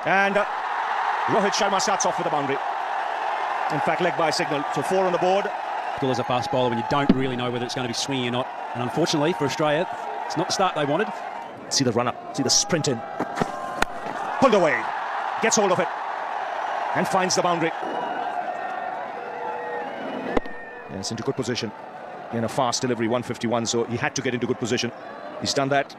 And Rohit Sharma starts off with a boundary. In fact, leg by signal. So 4 on the board. As a fast bowler when you don't really know whether it's going to be swinging or not. And unfortunately for Australia, it's not the start they wanted. See the run up, see the sprint in. Pulled away. Gets hold of it. And finds the boundary. Yes, into good position. In a fast delivery, 151, so he had to get into good position. He's done that.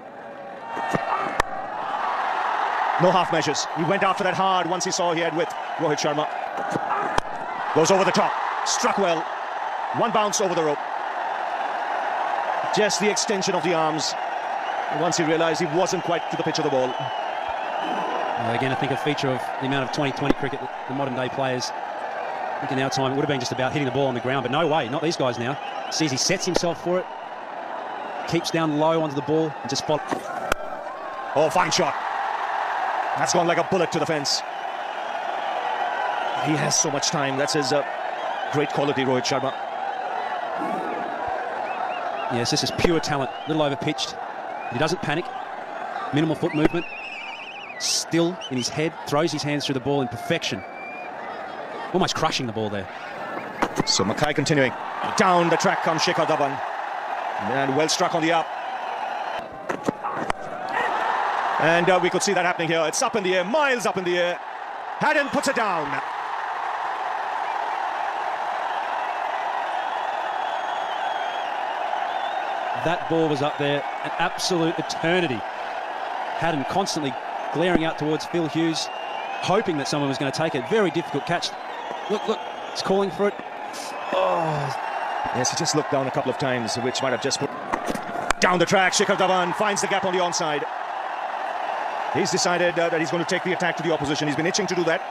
No half measures. He went after that hard once he saw he had with Rohit Sharma. Goes over the top. Struck well. One bounce over the rope. Just the extension of the arms. Once he realized he wasn't quite to the pitch of the ball. Again, I think a feature of the amount of 2020 cricket that the modern day players, I think in our time it would have been just about hitting the ball on the ground, but no way, not these guys now. Sees he sets himself for it, keeps down low onto the ball and just follow. Oh, fine shot. That's gone like a bullet to the fence. He has so much time. That's his great quality, Rohit Sharma. Yes, this is pure talent. A little over-pitched. He doesn't panic. Minimal foot movement. Still in his head. Throws his hands through the ball in perfection. Almost crushing the ball there. So Mackay continuing. Down the track comes Shikhar Dhawan. And well struck on the up. And we could see that happening here. It's up in the air, miles up in the air. Haddon puts it down. That ball was up there, an absolute eternity. Haddon constantly glaring out towards Phil Hughes, hoping that someone was going to take it. Very difficult catch. Look, he's calling for it. Oh. Yes, he just looked down a couple of times, which might have just put down the track. Shikhar Dhawan finds the gap on the onside. He's decided that he's going to take the attack to the opposition. He's been itching to do that.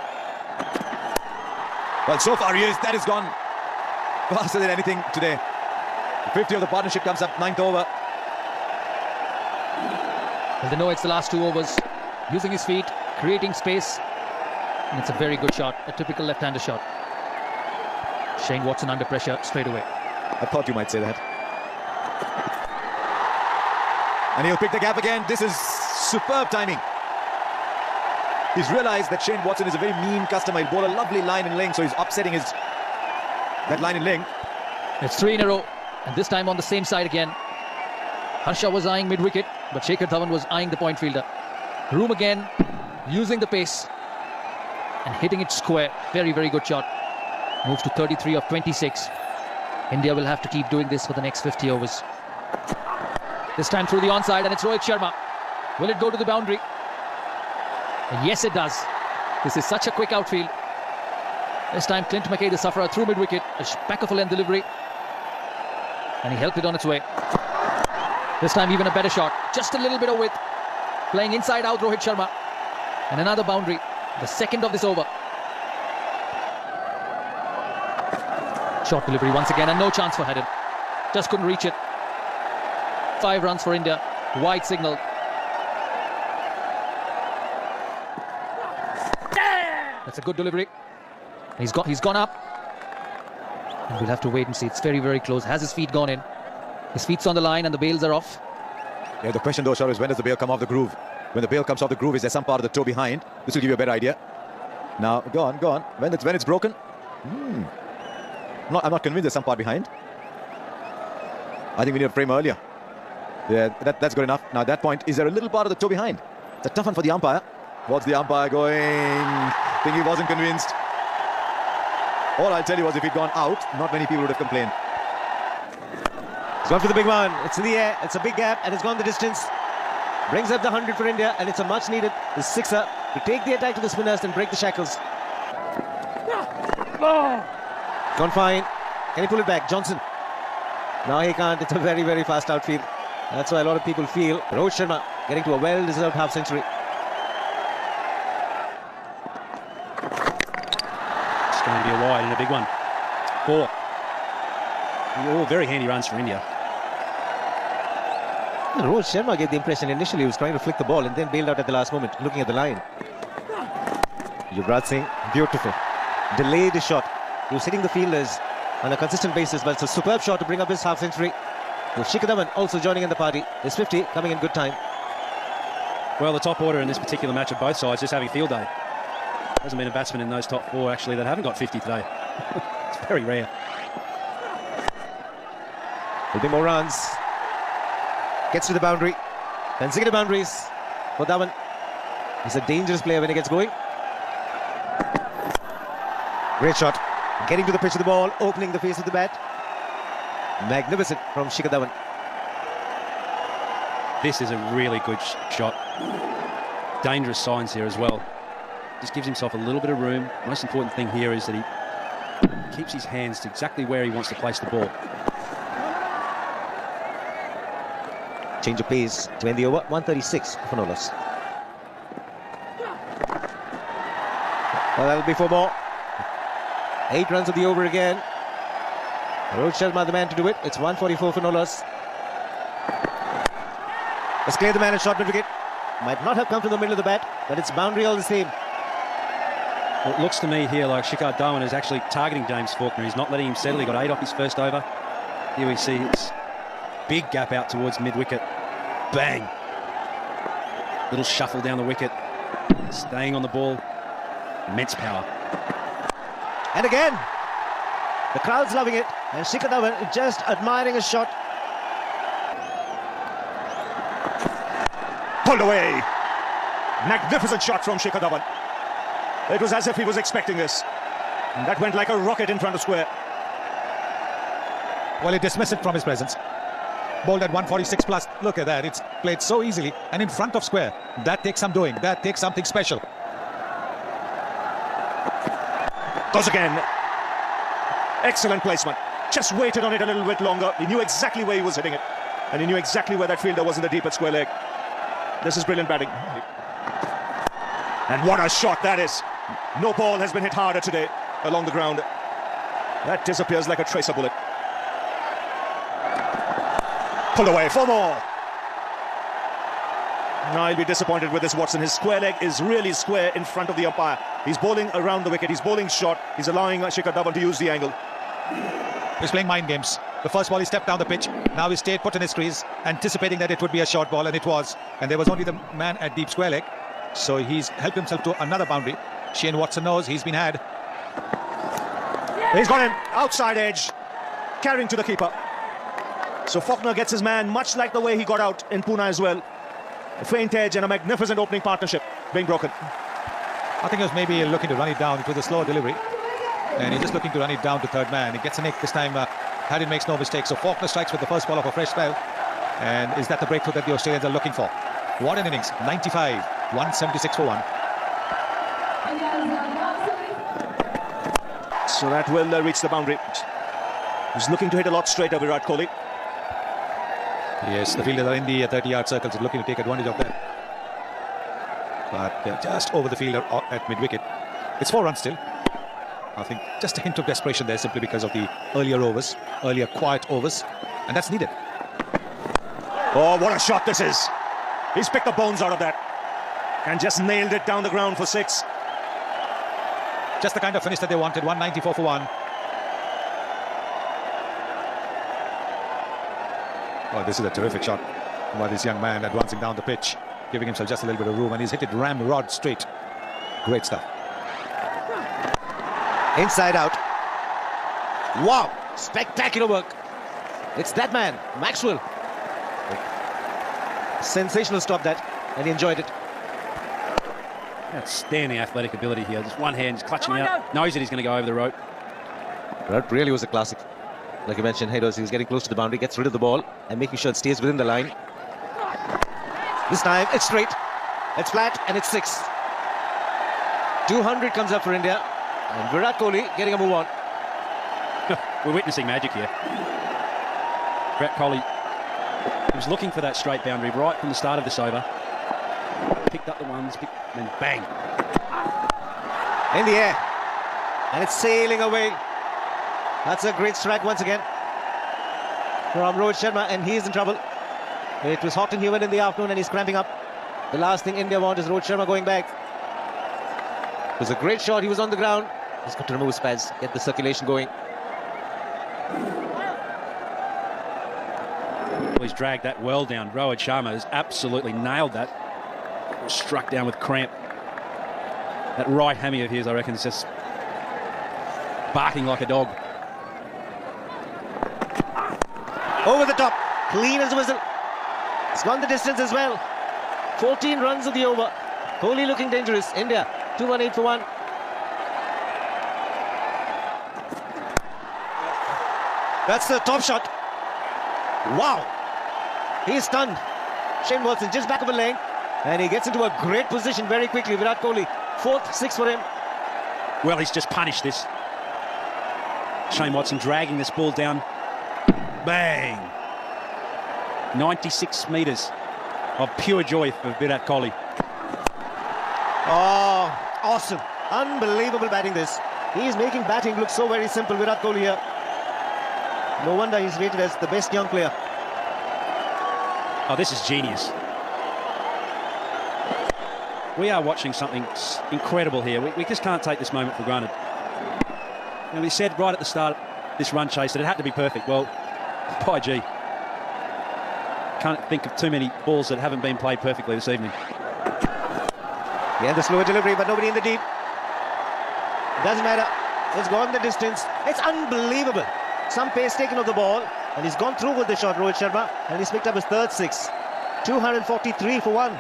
Well, so far, that has gone faster than anything today. The 50 of the partnership comes up, 9th over. Well, they know it's the last 2 overs. Using his feet, creating space. And it's a very good shot, a typical left-hander shot. Shane Watson under pressure straight away. I thought you might say that. And he'll pick the gap again. This is superb timing. He's realized that Shane Watson is a very mean customer. He'll bowl a lovely line and length, so he's upsetting that line and length. It's 3 in a row, and this time on the same side again. Harsha was eyeing mid-wicket, but Shikhar Dhawan was eyeing the point fielder. Room again, using the pace and hitting it square. Very, very good shot. Moves to 33 of 26. India will have to keep doing this for the next 50 overs. This time through the onside, and it's Rohit Sharma. Will it go to the boundary? And yes, it does. This is such a quick outfield. This time Clint McKay, the sufferer, through mid-wicket. A back of a length delivery. And he helped it on its way. This time even a better shot. Just a little bit of width. Playing inside out Rohit Sharma. And another boundary. The second of this over. Short delivery once again, and no chance for Haddon. Just couldn't reach it. 5 runs for India. Wide signal. That's a good delivery. He's gone up. And we'll have to wait and see. It's very, very close. Has his feet gone in? His feet's on the line and the bails are off. Yeah, the question though, Shah, is when does the bail come off the groove? When the bail comes off the groove, is there some part of the toe behind? This will give you a better idea. Now, go on. When it's broken? I'm not convinced there's some part behind. I think we need a frame earlier. Yeah, that's good enough. Now at that point, is there a little part of the toe behind? It's a tough one for the umpire. What's the umpire going? I think he wasn't convinced. All I'll tell you was if he'd gone out, not many people would have complained. He's gone for the big one. It's in the air. It's a big gap and it's gone the distance. Brings up the 100 for India, and it's a much needed sixer to take the attack to the spinners and break the shackles. Gone fine. Can he pull it back? Johnson. No, he can't. It's a very, very fast outfield. That's why a lot of people feel Rohit Sharma getting to a well-deserved half-century. It's going to be a wide and a big one. 4. All very handy runs for India. Rohit Sharma gave the impression initially he was trying to flick the ball and then bailed out at the last moment, looking at the line. Yuvraj Singh, beautiful. Delayed his shot. He was hitting the fielders on a consistent basis, but it's a superb shot to bring up his half-century. With Shikhar Dhawan also joining in the party. His 50 coming in good time. Well, the top order in this particular match of both sides just having field day. Hasn't been a batsman in those top 4 actually that haven't got 50 today. It's very rare. There'll be more runs. Gets to the boundary. Consecutive boundaries for Dhawan. He's a dangerous player when he gets going. Great shot. Getting to the pitch of the ball, opening the face of the bat. Magnificent from Shikhar Dhawan. This is a really good shot. Dangerous signs here as well. Just gives himself a little bit of room. Most important thing here is that he keeps his hands to exactly where he wants to place the ball. Change of pace to end the over. 136 for no loss. Well, that'll be 4 more. 8 runs of the over again. Rohit Sharma the man to do it. It's 144 for no loss. Let's clear the man and short mid wicket. Might not have come from the middle of the bat, but it's boundary all the same. Well, it looks to me here like Shikhar Dhawan is actually targeting James Faulkner. He's not letting him settle. He got 8 off his first over. Here we see it's big gap out towards mid wicket. Bang! Little shuffle down the wicket. Staying on the ball. Immense power. And again, the crowd's loving it, and Shikhar Dhawan just admiring his shot. Pulled away. Magnificent shot from Shikhar Dhawan. It was as if he was expecting this. And that went like a rocket in front of square. Well, he dismissed it from his presence. Bowled at 146 plus. Look at that. It's played so easily and in front of square. That takes some doing. That takes something special. Goes again. Excellent placement. Just waited on it a little bit longer. He knew exactly where he was hitting it. And he knew exactly where that fielder was in the deep at square leg. This is brilliant batting. And what a shot that is. No ball has been hit harder today along the ground. That disappears like a tracer bullet. Pulled away. 4 more. Now he'll be disappointed with this, Watson. His square leg is really square in front of the umpire. He's bowling around the wicket. He's bowling short. He's allowing Shikhar Dhawan to use the angle. He's playing mind games. The first ball he stepped down the pitch. Now he stayed put in his crease, anticipating that it would be a short ball, and it was. And there was only the man at deep square leg. So he's helped himself to another boundary. Shane Watson knows he's been had. He's got him outside edge, carrying to the keeper. So Faulkner gets his man, much like the way he got out in Pune as well. A faint edge and a magnificent opening partnership being broken. I think he was maybe looking to run it down. It was a slower delivery. And he's just looking to run it down to third man. He gets a nick this time. Harry makes no mistake. So Faulkner strikes with the first ball of a fresh spell. And is that the breakthrough that the Australians are looking for? What an innings. 95, 176 for 1. So that will reach the boundary. He's looking to hit a lot straighter, Virat Kohli. Yes, the fielders are in the 30-yard circles, looking to take advantage of that. But just over the fielder at mid-wicket. It's 4 runs still. I think just a hint of desperation there, simply because of the earlier overs, earlier quiet overs, and that's needed. Oh, what a shot this is. He's picked the bones out of that and just nailed it down the ground for 6. Just the kind of finish that they wanted. 194 for 1. Oh, this is a terrific shot by this young man advancing down the pitch, giving himself just a little bit of room, and he's hit it ramrod straight. Great stuff. Inside out. Wow, spectacular work. It's that man, Maxwell. Sensational stop that, and he enjoyed it. Outstanding athletic ability here. Just one hand, just clutching out. Knows that he's going to go over the rope. That really was a classic. Like you mentioned, he was getting close to the boundary, gets rid of the ball, and making sure it stays within the line. This time, it's straight, it's flat, and it's 6. 200 comes up for India, and Virat Kohli getting a move on. We're witnessing magic here. Virat Kohli was looking for that straight boundary right from the start of this over. Picked up the ones, and then bang. In the air, and it's sailing away. That's a great strike once again from Rohit Sharma, and he's in trouble. It was hot and humid in the afternoon, and he's cramping up. The last thing India want is Rohit Sharma going back. It was a great shot. He was on the ground. He's got to remove his pads, get the circulation going. Well, he's dragged that well down. Rohit Sharma has absolutely nailed that. Struck down with cramp. That right hammy of his, I reckon, is just barking like a dog. Over the top, clean as a whistle. It's gone the distance as well. 14 runs of the over. Kohli looking dangerous. India 218 for 1. That's the top shot. Wow. He's stunned. Shane Watson just back of a length, and he gets into a great position very quickly. Virat Kohli, 4th, 6 for him. Well, he's just punished this. Shane Watson dragging this ball down. Bang! 96 metres of pure joy for Virat Kohli. Oh, awesome. Unbelievable batting this. He's making batting look so very simple, Virat Kohli here. No wonder he's rated as the best young player. Oh, this is genius. We are watching something incredible here. We just can't take this moment for granted. And we said right at the start of this run chase that it had to be perfect. Well, by gee. Can't think of too many balls that haven't been played perfectly this evening. Yeah, the slower delivery, but nobody in the deep. Doesn't matter. It's gone the distance. It's unbelievable. Some pace taken of the ball, and he's gone through with the shot, Rohit Sharma, and he's picked up his 3rd 6. 243 for 1.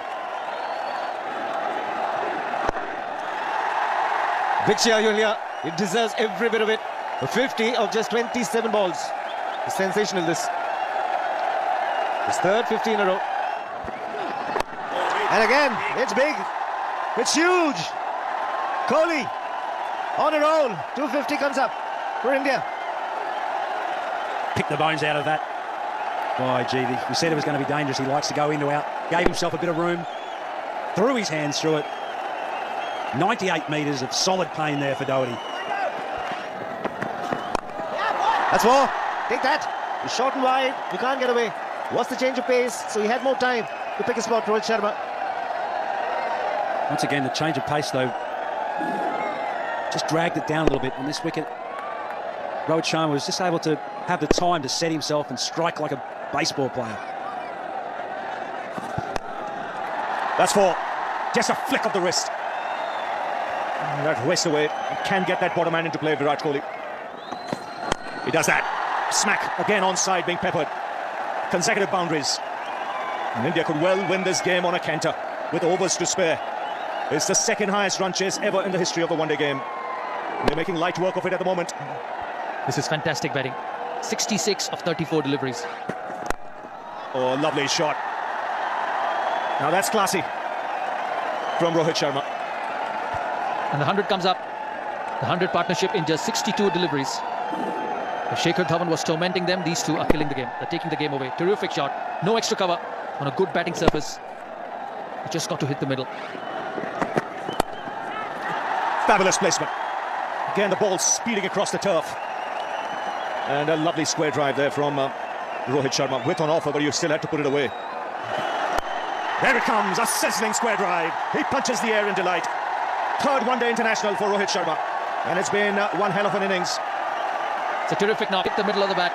Big cheer, Julia. It deserves every bit of it. A 50 of just 27 balls. It's sensational, this. His 3rd 50 in a row. And again, it's big. It's huge. Kohli on a roll. 250 comes up for India. Picked the bones out of that. By gee, we said it was going to be dangerous. He likes to go in to out. Gave himself a bit of room. Threw his hands through it. 98 metres of solid pain there for Doherty. That's 4. Take that. He's short and wide. You can't get away. What's the change of pace? So he had more time to pick a spot, Rohit Sharma. Once again, the change of pace, though, just dragged it down a little bit on this wicket. Rohit Sharma was just able to have the time to set himself and strike like a baseball player. That's 4. Just a flick of the wrist. That waste away. He can get that bottom man into play, Virat Kohli. He does that. Smack again onside, being peppered. Consecutive boundaries. And India could well win this game on a canter with overs to spare. It's the 2nd highest run chase ever in the history of the one-day game. And they're making light work of it at the moment. This is fantastic batting. 66 of 34 deliveries. Oh, lovely shot. Now that's classy from Rohit Sharma. And the 100 comes up. The 100 partnership in just 62 deliveries. Shikhar Dhawan was tormenting them. These two are killing the game. They're taking the game away. Terrific shot. No extra cover on a good batting surface. He just got to hit the middle. Fabulous placement. Again, the ball speeding across the turf. And a lovely square drive there from Rohit Sharma. Width on offer, but you still had to put it away. There it comes, a sizzling square drive. He punches the air in delight. 3rd one-day international for Rohit Sharma. And it's been one hell of an innings. It's a terrific knock. Hit the middle of the bat.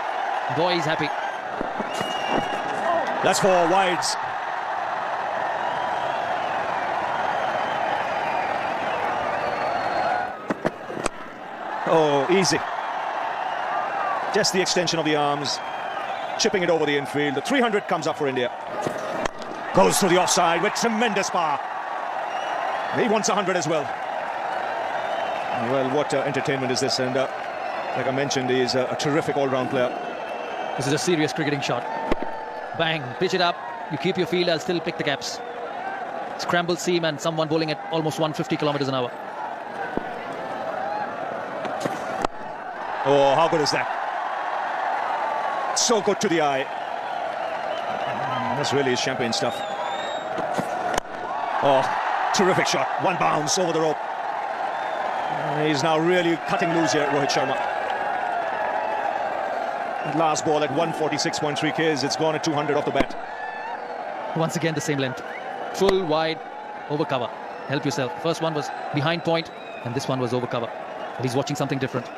Boy, he's happy. That's 4 wides. Oh, easy. Just the extension of the arms. Chipping it over the infield. The 300 comes up for India. Goes through the offside with tremendous power. He wants 100 as well. Well, what entertainment is this? And like I mentioned, he's a terrific all-round player. This is a serious cricketing shot. Bang, pitch it up. You keep your field, I'll still pick the gaps. Scramble seam and someone bowling at almost 150 kilometers an hour. Oh, how good is that? So good to the eye. This really is champagne stuff. Oh, terrific shot. One bounce over the rope. He's now really cutting loose here, Rohit Sharma. That last ball at 146.3 Ks, it's gone at 200 off the bat. Once again, the same length. Full, wide, over cover. Help yourself. First one was behind point, and this one was over cover. But he's watching something different.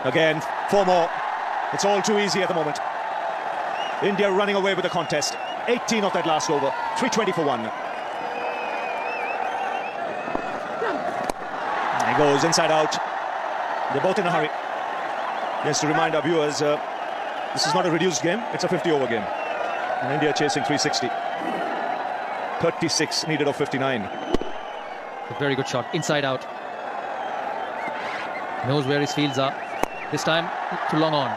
Again, 4 more. It's all too easy at the moment. India running away with the contest. 18 of that last over. 320 for 1. And he goes inside out. They're both in a hurry. Just to remind our viewers, this is not a reduced game, it's a 50-over game. And India chasing 360. 36 needed of 59. A very good shot, inside out. Knows where his fields are. This time, too long on.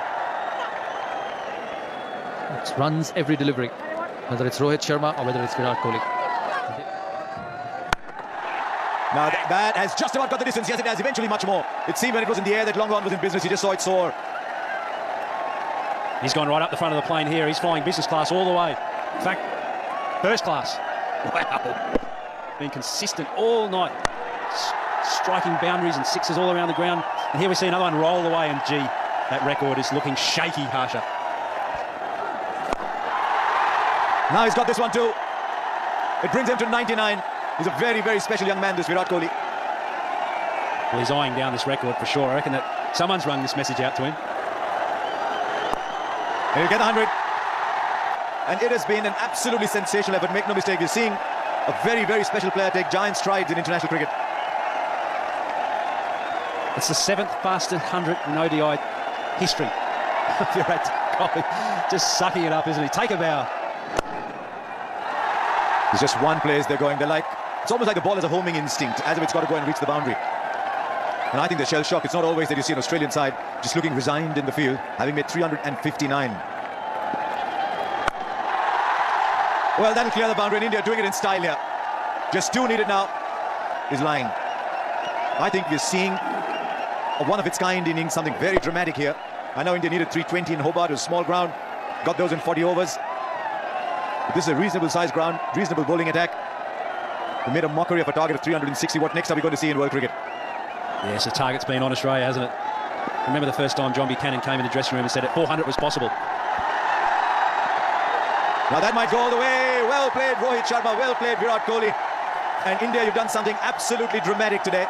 It runs every delivery, whether it's Rohit Sharma or whether it's Virat Kohli. Now that has just about got the distance. Yes, it has. Eventually much more. It seemed when it was in the air that long on was in business. He just saw it soar. He's gone right up the front of the plane here. He's flying business class all the way. In fact, first class. Wow. Been consistent all night. Striking boundaries and sixes all around the ground. And here we see another one roll away, and gee, that record is looking shaky, Harsha. Now he's got this one too. It brings him to 99. He's a very, very special young man, this Virat Kohli. Well, he's eyeing down this record for sure. I reckon that someone's rung this message out to him. And he'll get 100. And it has been an absolutely sensational effort. Make no mistake, we're seeing a very, very special player take giant strides in international cricket. It's the 7th fastest 100 in ODI history. Virat Kohli just sucking it up, isn't he? Take a bow. There's just one place they're going. They're like, it's almost like the ball has a homing instinct, as if it's got to go and reach the boundary. And I think they're shell shocked. It's not always that you see an Australian side just looking resigned in the field, having made 359. Well, that'll clear the boundary, and India doing it in style here. Just 2 needed now. Is lying. I think we're seeing a one-of-its-kind innings, something very dramatic here. I know India needed 320 in Hobart, it was small ground. Got those in 40 overs. But this is a reasonable size ground, reasonable bowling attack. We made a mockery of a target of 360. What next are we going to see in world cricket? Yes, the target's been on Australia, hasn't it? Remember the first time John Buchanan came in the dressing room and said at 400 was possible. Now that might go all the way. Well played, Rohit Sharma. Well played, Virat Kohli. And India, you've done something absolutely dramatic today.